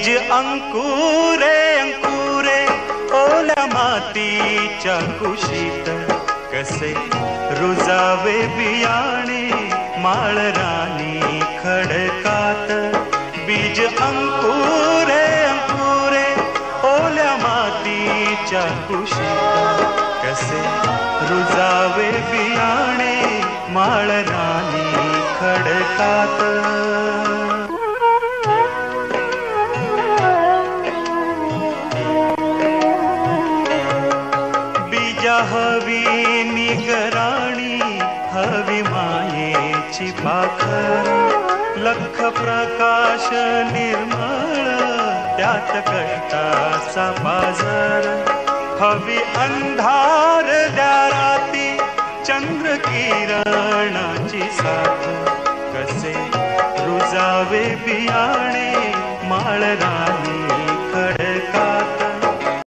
बीज अंकुरे अंकुरे ओल्या मातीच्या कुशीत, कसे रुजावे बियाणे माळरानी खडकात. बीज अंकुरे अंकुरे ओल्या मातीच्या कुशीत, कसे रुजावे बियाणे माळरानी खडकात. बीजा हवी निगराणी हवी मायेची पाखर, लख प्रकाश निर्मळ त्यात कष्टाचा पाझर. हवी अंधार द्या राती चंद्र किरणाची साथ, कसे रुजावे बियाणे माळरानी